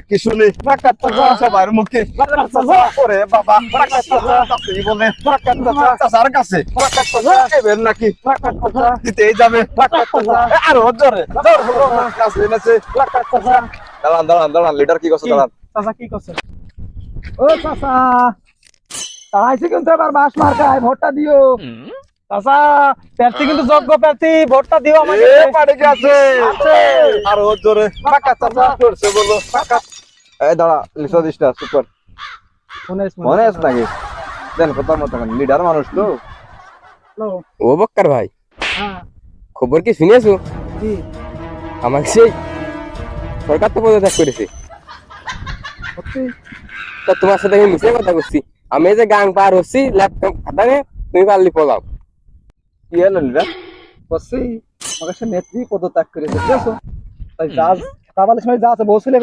কি শুনি সবার মুখে ওরে বাবা বলে চাচার কাছে এবার নাকি দিতেই যাবে আরো জোরে দাঁড়ান দাঁড়ান দাঁড়ান লিডার কি করছে দাঁড়ান চাচা কি করছে? ও চাচা তাড়াইছি কিন্তু এবার বাস মার্কায় ভোটটা দিও। চাচা প্রার্থী কিন্তু যোগ্য প্রার্থী, ভোটটা দিও আমাকে। পাড়ে গেছে আরো জোরে করছে বলো এই দাঁড়া লিসা দিস না সুপার মনে আছে নাকি দেন কথা মতো লিডার মানুষ তো ও বক্কার ভাই, হ্যাঁ খবর কি শুনেছো? কি আমাকে সেই সরকার তো পদত্যাগ করেছে। সত্যি? তা তোমার সাথে আমি মিশে কথা করছি। আমি এই যে গাং পার হচ্ছি ল্যাপটপ খাতা নিয়ে, তুমি পারলি পলাও। কি হলো লিডার করছি আমাকে সে নেত্রী পদত্যাগ করেছে, বুঝেছো? তাই যা তা বলে সময় যা আছে বউ ছেলে